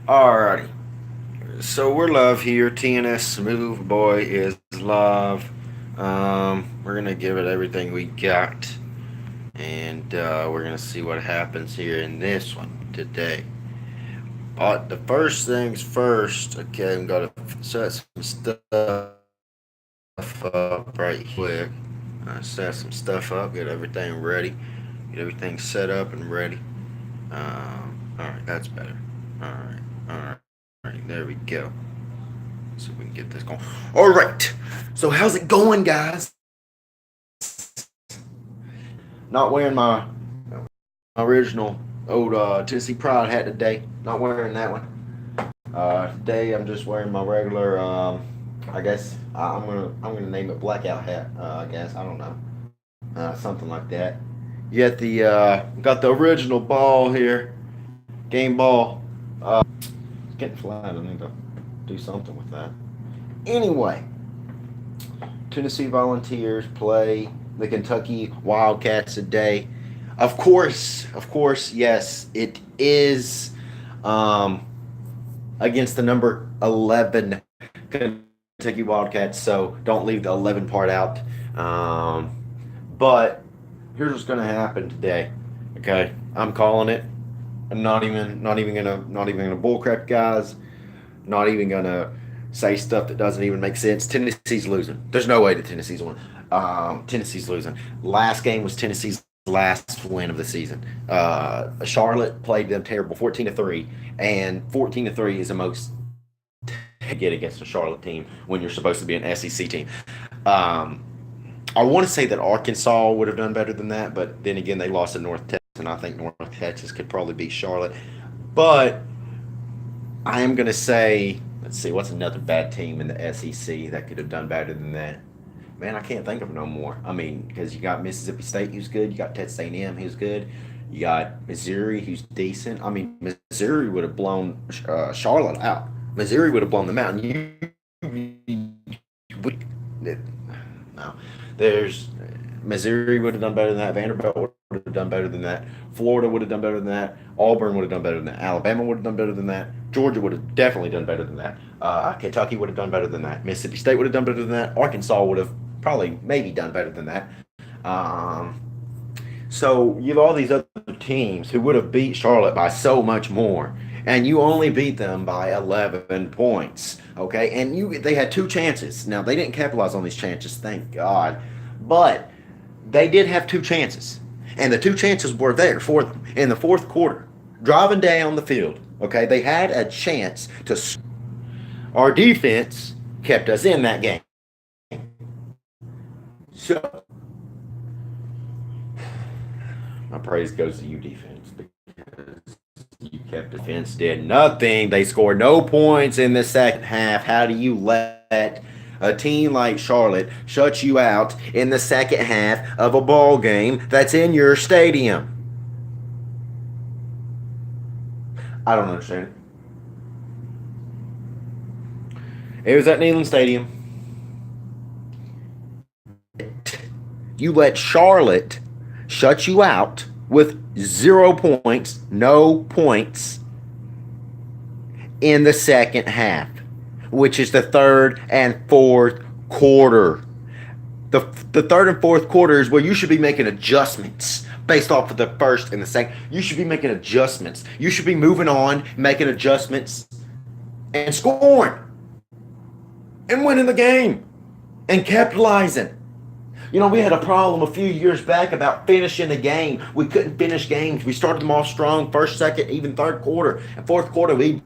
Alrighty. So we're live here. TNS Smooth Boy is live. We're gonna give it everything we got, and we're gonna see what happens here in this one today. But the first things first. Okay, we gotta set some stuff up right quick. Set some stuff up. Get everything ready. Get everything set up and ready. All right, that's better. All right, there we go. So we can get this going. All right. So how's it going, guys? Not wearing my original old Tennessee Pride hat today. Not wearing that one. Today I'm just wearing my regular. I guess I'm gonna name it blackout hat. I guess I don't know. Something like that. You got the original ball here, game ball. It's getting flat. I need to do something with that. Anyway, Tennessee Volunteers play the Kentucky Wildcats today. Of course, yes, it is against the number 11 Kentucky Wildcats. So don't leave the 11 part out. But here's what's going to happen today. Okay, I'm calling it. I'm not even gonna bullcrap guys. Not even gonna say stuff that doesn't even make sense. Tennessee's losing. There's no way that Tennessee's won. Tennessee's losing. Last game was Tennessee's last win of the season. Charlotte played them terrible, 14-3, and 14-3 is the most get against a Charlotte team when you're supposed to be an SEC team. Um, I want to say that Arkansas would have done better than that, but then again, they lost to North Texas, and I think North Texas could probably beat Charlotte. But I am going to say, let's see, what's another bad team in the SEC that could have done better than that? Man, I can't think of no more. I mean, because you got Mississippi State, who's good. You got Texas A&M, who's good. You got Missouri, who's decent. I mean, Missouri would have blown Charlotte out. Missouri would have blown them out. And we, no, there's Missouri would have done better than that. Vanderbilt would have done better than that. Florida would have done better than that. Auburn would have done better than that. Alabama would have done better than that. Georgia would have definitely done better than that. Kentucky would have done better than that. Mississippi State would have done better than that. Arkansas would have probably maybe done better than that. Um, so you have all these other teams who would have beat Charlotte by so much more, and you only beat them by 11 points. Okay, and they had two chances. Now they didn't capitalize on these chances, thank God, but they did have two chances, and the two chances were there for them in the fourth quarter, driving down the field. Okay, they had a chance to. Our defense kept us in that game. So my praise goes to you, defense, because you kept defense did nothing. They scored no points in the second half. How do you let a team like Charlotte shut you out in the second half of a ball game that's in your stadium? I don't understand it. It was at Neyland Stadium. You let Charlotte shut you out with 0 points, no points in the second half, which is the third and fourth quarter. The third and fourth quarter is where you should be making adjustments based off of the first and the second. You should be making adjustments. You should be moving on, making adjustments, and scoring and winning the game and capitalizing. You know, we had a problem a few years back about finishing the game. We couldn't finish games. We started them off strong, first, second, even third quarter. And fourth quarter, we.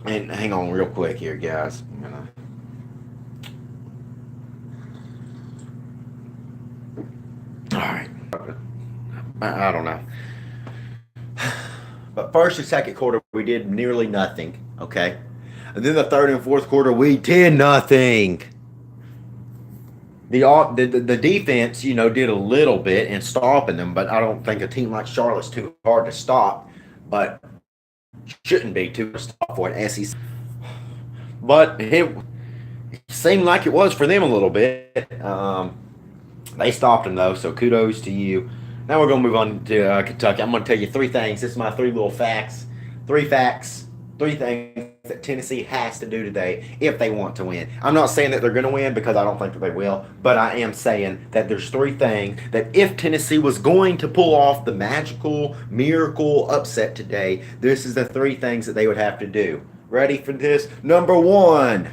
And hang on real quick here, guys. All right. I don't know. But first and second quarter, we did nearly nothing. Okay. And then the third and fourth quarter, we did nothing. The defense, did a little bit in stopping them, but I don't think a team like Charlotte's too hard to stop. But shouldn't be too hard to stop for an SEC. But it seemed like it was for them a little bit. They stopped them though, so kudos to you. Now we're gonna move on to Kentucky. I'm gonna tell you three things. This is my three little facts. Three facts Three things that Tennessee has to do today if they want to win. I'm not saying that they're going to win because I don't think that they will, but I am saying that there's three things that if Tennessee was going to pull off the magical miracle upset today, this is the three things that they would have to do. Ready for this? Number one,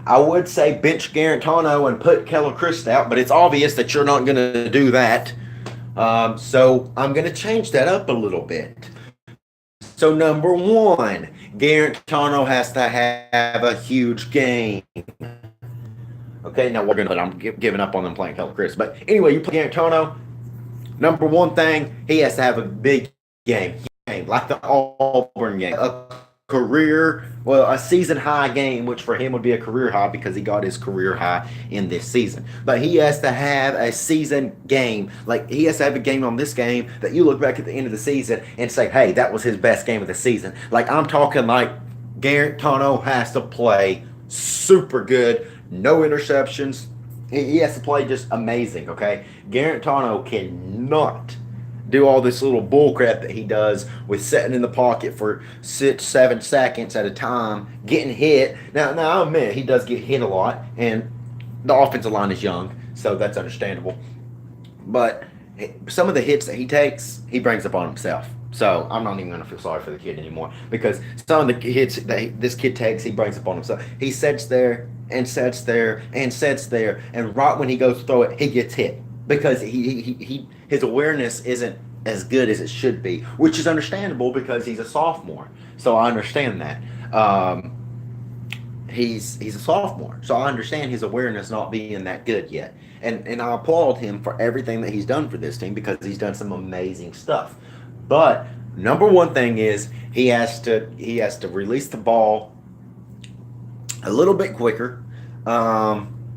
I would say bench Garantano and put Keller Christ out, but it's obvious that you're not going to do that. So I'm going to change that up a little bit. So number one, Garantano has to have a huge game. Okay, now we're going to put, I'm giving up on them playing Keller Christ. But anyway, you play Garantano. Number one thing, he has to have a big game, like the Auburn game. A season high game, which for him would be a career high because he got his career high in this season. But he has to have a season game. Like, he has to have a game on this game that you look back at the end of the season and say, hey, that was his best game of the season. Like, I'm talking like Garantano has to play super good, no interceptions. He has to play just amazing, okay? Garantano cannot do all this little bull crap that he does with sitting in the pocket for 6-7 seconds at a time, getting hit. Now I admit he does get hit a lot, and the offensive line is young, so that's understandable. But some of the hits that he takes, he brings upon himself. So I'm not even going to feel sorry for the kid anymore because some of the hits that this kid takes, he brings upon himself. He sits there and sits there and sits there, and right when he goes to throw it, he gets hit because his awareness isn't as good as it should be, which is understandable because he's a sophomore. So I understand that. He's a sophomore, so I understand his awareness not being that good yet. And I applaud him for everything that he's done for this team because he's done some amazing stuff. But number one thing is he has to release the ball a little bit quicker.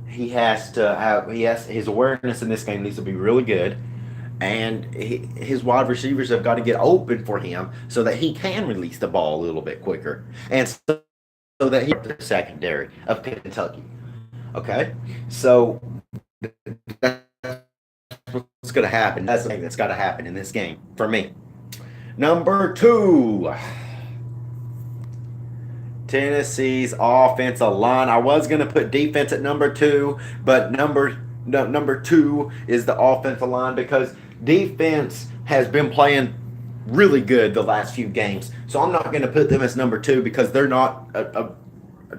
His awareness in this game needs to be really good, and his wide receivers have got to get open for him so that he can release the ball a little bit quicker, and so that he's the secondary of Kentucky. Okay, so that's what's going to happen. That's the thing that's got to happen in this game for me. Number two, Tennessee's offensive line. I was going to put defense at number two, but number two is the offensive line because defense has been playing really good the last few games. So I'm not going to put them as number two because they're not a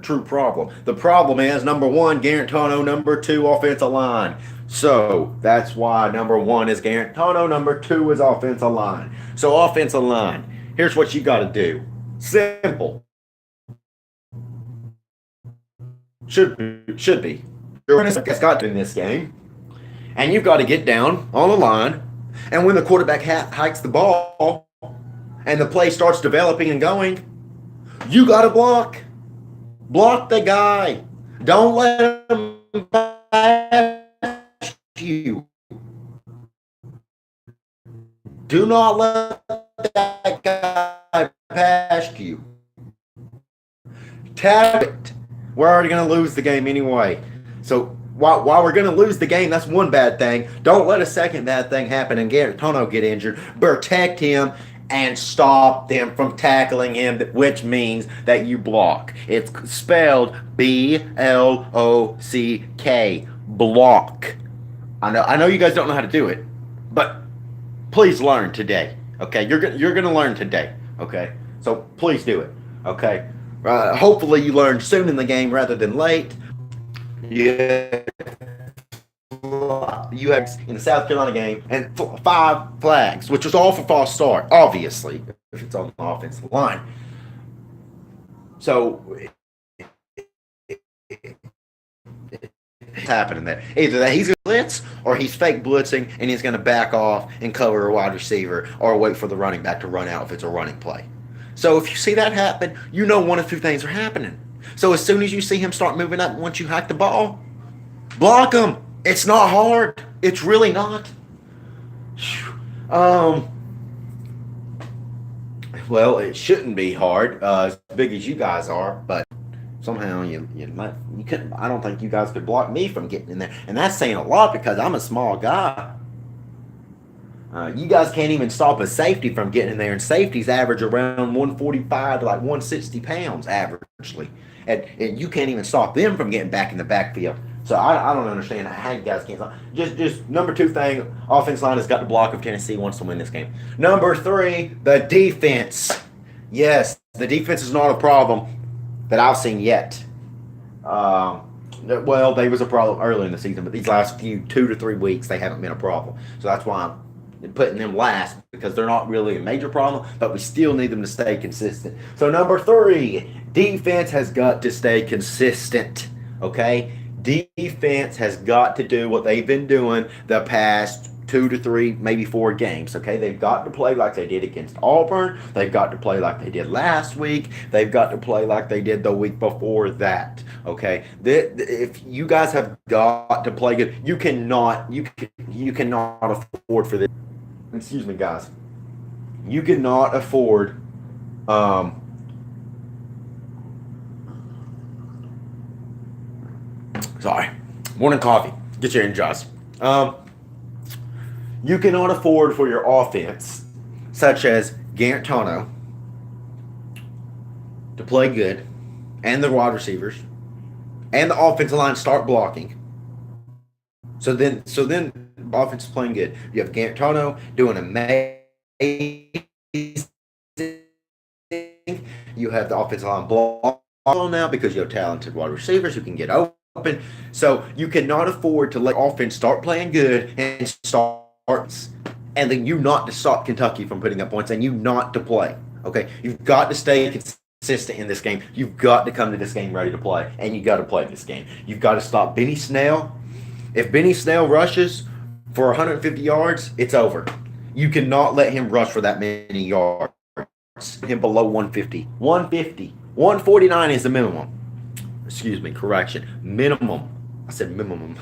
true problem. The problem is number one, Garantano, number two, offensive line. So that's why number one is Garantano, number two is offensive line. So offensive line, here's what you got to do. Simple. Should be. You're got to in this game, and you've got to get down on the line, and when the quarterback hikes the ball, and the play starts developing and going, you got to block. Block the guy. Don't let him pass you. Do not let that guy pass you. Tap it. We're already going to lose the game anyway. So while we're going to lose the game, that's one bad thing. Don't let a second bad thing happen and Garantano get injured. Protect him and stop them from tackling him, which means that you block. It's spelled B-L-O-C-K. Block. I know you guys don't know how to do it, but please learn today. Okay, you're going to learn today. Okay, so please do it. Okay. Hopefully you learn soon in the game rather than late. Yeah. You have in the South Carolina game and 5 flags, which was all for false start, obviously, if it's on the offensive line. So it's happening there. Either that he's going to blitz or he's fake blitzing and he's going to back off and cover a wide receiver or wait for the running back to run out if it's a running play. So if you see that happen, you know one of two things are happening. So as soon as you see him start moving up once you hike the ball, block him. It's not hard. It's really not. Well, it shouldn't be hard, as big as you guys are, but somehow you couldn't. I don't think you guys could block me from getting in there, and that's saying a lot because I'm a small guy. You guys can't even stop a safety from getting in there, and safeties average around 145 to like 160 pounds averagely, and you can't even stop them from getting back in the backfield. So I don't understand how you guys can't stop. Just number two thing, offense line has got the block if Tennessee wants to win this game. Number three, the defense. Yes, the defense is not a problem that I've seen yet. Well, they was a problem early in the season, but these last 2 to 3 weeks, they haven't been a problem. So that's why I'm putting them last, because they're not really a major problem, but we still need them to stay consistent. So number three, defense has got to stay consistent. Okay, defense has got to do what they've been doing the past 2 to 3, maybe 4 games. Okay, they've got to play like they did against Auburn. They've got to play like they did last week. They've got to play like they did the week before that. Okay, if you guys have got to play good, you cannot afford for this. Excuse me, guys. You cannot afford. Sorry, morning coffee. Get your energized. You cannot afford for your offense, such as Garantano, to play good, and the wide receivers, and the offensive line start blocking. So then offense is playing good. You have Garantano doing amazing. You have the offensive line block now because you have talented wide receivers who can get open. So you cannot afford to let offense start playing good and and then you not to stop Kentucky from putting up points, and you not to play. Okay, you've got to stay consistent in this game. You've got to come to this game ready to play, and you got to play this game. You've got to stop Benny Snell. If Benny Snell rushes for 150 yards, it's over. You cannot let him rush for that many yards. Him below 150. 149 is the minimum. Excuse me, correction. Minimum. I said minimum.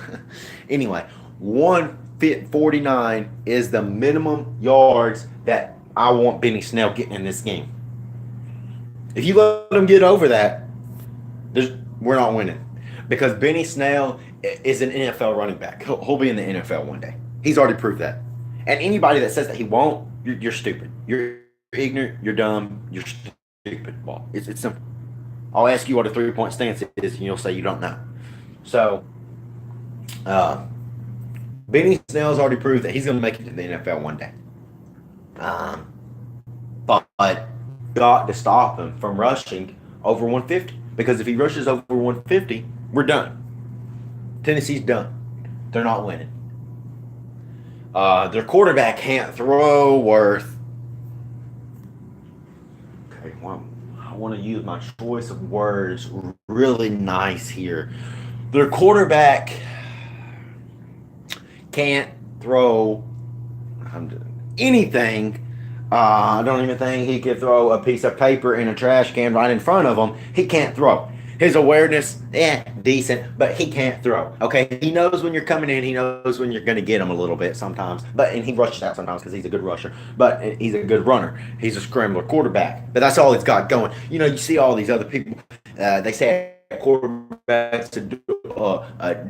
Anyway, 149 is the minimum yards that I want Benny Snell getting in this game. If you let him get over that, we're not winning. Because Benny Snell is an NFL running back. He'll be in the NFL one day. He's already proved that. And anybody that says that he won't, you're stupid. You're ignorant. You're dumb. You're stupid. Well, it's simple. I'll ask you what a 3-point stance is, and you'll say you don't know. So, Benny Snell's already proved that he's going to make it to the NFL one day. But got to stop him from rushing over 150. Because if he rushes over 150, we're done. Tennessee's done. They're not winning. Their quarterback can't throw worth. Okay, well, I want to use my choice of words really nice here. Their quarterback can't throw anything. I don't even think he could throw a piece of paper in a trash can right in front of him. He can't throw. His awareness, decent, but he can't throw. Okay, he knows when you're coming in. He knows when you're going to get him a little bit sometimes. And he rushes out sometimes because he's a good rusher. But he's a good runner. He's a scrambler quarterback. But that's all he's got going. You see all these other people. They say quarterbacks to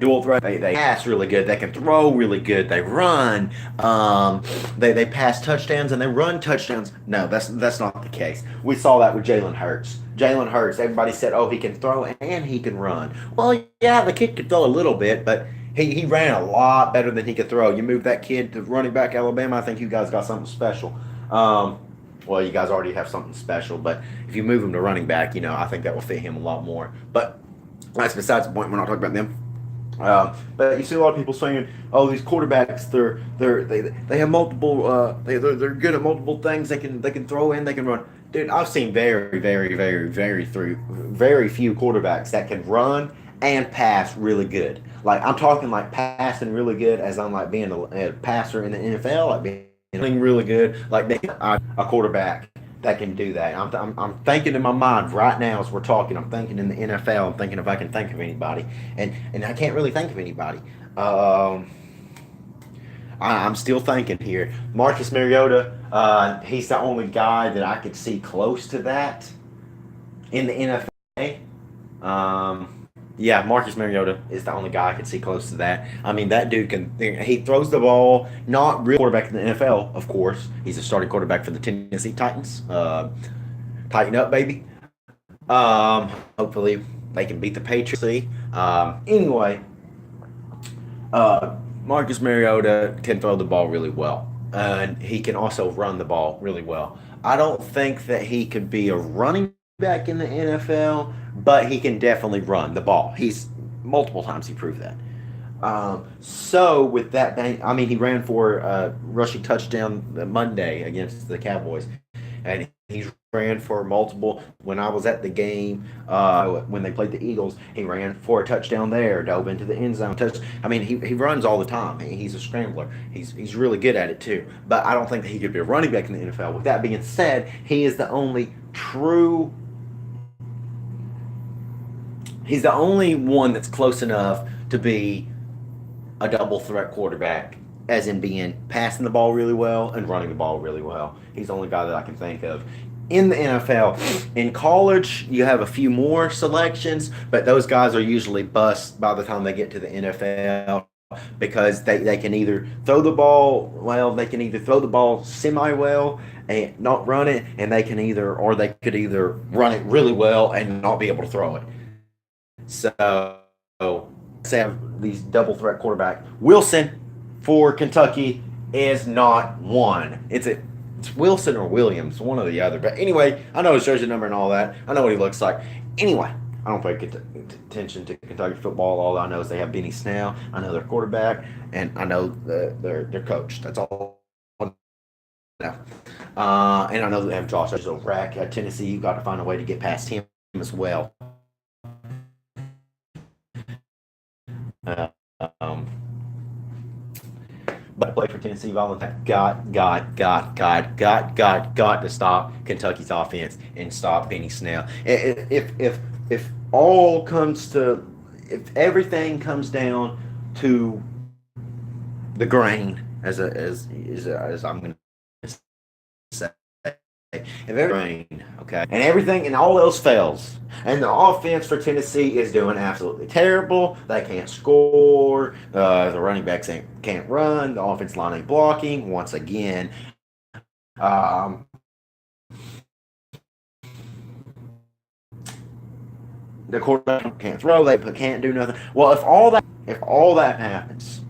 dual threat. They pass really good. They can throw really good. They run. They pass touchdowns and they run touchdowns. No, that's not the case. We saw that with Jalen Hurts. Jalen Hurts, everybody said, he can throw and he can run. Well, yeah, the kid could throw a little bit, but he ran a lot better than he could throw. You move that kid to running back Alabama, I think you guys got something special. Well, you guys already have something special, but if you move him to running back, I think that will fit him a lot more. But that's besides the point. We're not talking about them. But you see a lot of people saying, these quarterbacks, they have multiple, they're good at multiple things. They can throw and they can run. Dude, I've seen very, very, very, very few quarterbacks that can run and pass really good. Like, I'm talking like passing really good as I'm like being a passer in the NFL, like being really good, like being a quarterback that can do that. I'm thinking in my mind right now as we're talking. I'm thinking in the NFL. I'm thinking if I can think of anybody, and I can't really think of anybody. I'm still thinking here. Marcus Mariota, he's the only guy that I could see close to that in the NFL. Yeah, Marcus Mariota is the only guy I can see close to that. I mean, that dude he throws the ball, not real quarterback in the NFL, of course. He's a starting quarterback for the Tennessee Titans. Tighten up, baby. Hopefully they can beat the Patriots. Anyway, Marcus Mariota can throw the ball really well, and he can also run the ball really well. I don't think that he could be a running back in the NFL, but he can definitely run the ball. He's multiple times he proved that. So with that, I mean, he ran for a rushing touchdown Monday against the Cowboys, and he's ran for multiple. When I was at the game, when they played the Eagles, he ran for a touchdown there, dove into the end zone. I mean, he runs all the time. He's a scrambler. He's really good at it too. But I don't think that he could be a running back in the NFL. With that being said, he is the only true. He's the only one that's close enough to be a double threat quarterback, as in being passing the ball really well and running the ball really well. He's the only guy that I can think of. In the NFL, in college, you have a few more selections, but those guys are usually bust by the time they get to the NFL because they can either throw the ball well, they can either throw the ball semi well and not run it, and they could either run it really well and not be able to throw it. So, say I have these double threat quarterback. Wilson for Kentucky is not one. It's Wilson or Williams, one or the other. But anyway, I know his jersey number and all that. I know what he looks like. Anyway, I don't pay attention to Kentucky football. All I know is they have Benny Snell. I know their quarterback, and I know their coach. That's all I know. And I know they have Josh Rack at Tennessee. You got to find a way to get past him as well. Uh, um, but play for Tennessee Volunteer. Got to stop Kentucky's offense and stop Benny Snell. If all comes to, if everything comes down to the grain, as I'm going to say, if everything, okay, and everything and all else fails, and the offense for Tennessee is doing absolutely terrible. They can't score. The running backs can't run. The offense line ain't blocking. Once again, um, the quarterback can't throw. They can't do nothing. Well, if all that happens,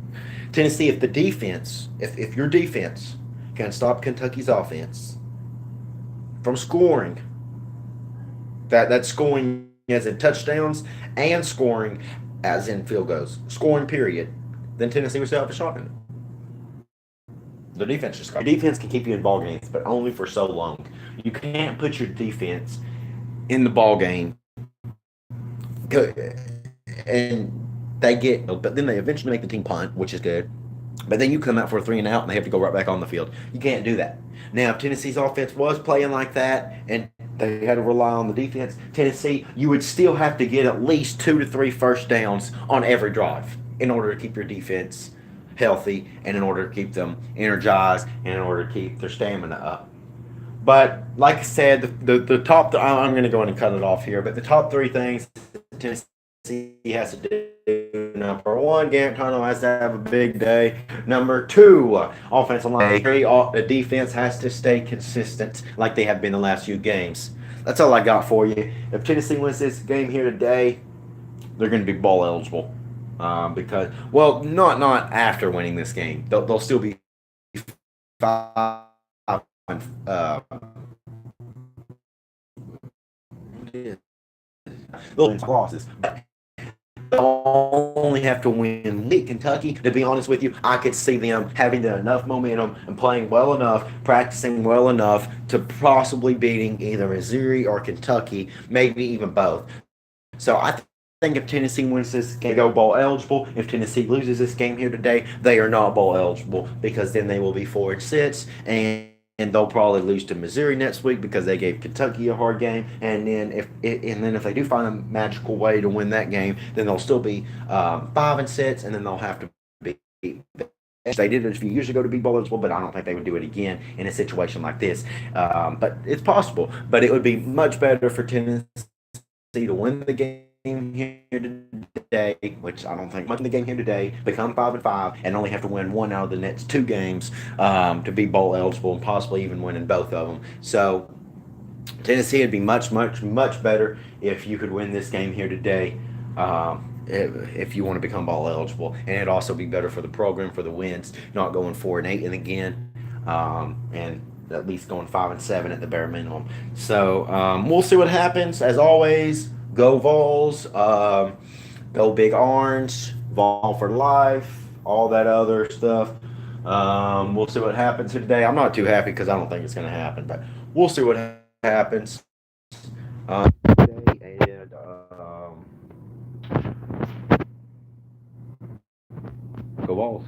Tennessee, if your defense can stop Kentucky's offense from scoring, that's scoring as in touchdowns and scoring as in field goals, scoring period, then Tennessee would still have a shot in it. The defense just got. Your defense can keep you in ball games, but only for so long. You can't put your defense in the ball game, and but then they eventually make the team punt, which is good. But then you come out for a 3 and out, and they have to go right back on the field. You can't do that. Now, if Tennessee's offense was playing like that, and they had to rely on the defense, Tennessee, you would still have to get at least 2 to 3 first downs on every drive in order to keep your defense healthy and in order to keep them energized and in order to keep their stamina up. But like I said, the top, I'm going to go in and cut it off here, but the top 3 things Tennessee has to do. Number 1, Garrett Tunnel has to have a big day. Number 2, offensive line. The defense has to stay consistent like they have been the last few games. That's all I got for you. If Tennessee wins this game here today, they're going to be bowl eligible. Because, well, not after winning this game. They'll still be 5 losses. They'll only have to win week. Kentucky, to be honest with you, I could see them having enough momentum and playing well enough, practicing well enough to possibly beating either Missouri or Kentucky, maybe even both. So I think if Tennessee wins this game, they go bowl eligible. If Tennessee loses this game here today, they are not bowl eligible because then they will be 4-6 and they'll probably lose to Missouri next week because they gave Kentucky a hard game. And then if they do find a magical way to win that game, then they'll still be 5-6, and then they'll have to be. They did it a few years ago to be bowl eligible, but I don't think they would do it again in a situation like this. But it's possible. But it would be much better for Tennessee to win the game here today, which I don't think much in the game here today, become 5-5, and only have to win one out of the next two games to be bowl eligible and possibly even winning both of them. So Tennessee would be much, much, much better if you could win this game here today. If you want to become bowl eligible, and it'd also be better for the program for the wins, not going 4-8 and again, and at least going 5-7 at the bare minimum. So we'll see what happens. As always, go Vols, go Big Orange, Vol for life, all that other stuff. We'll see what happens here today. I'm not too happy because I don't think it's going to happen, but we'll see what happens today. And go Vols.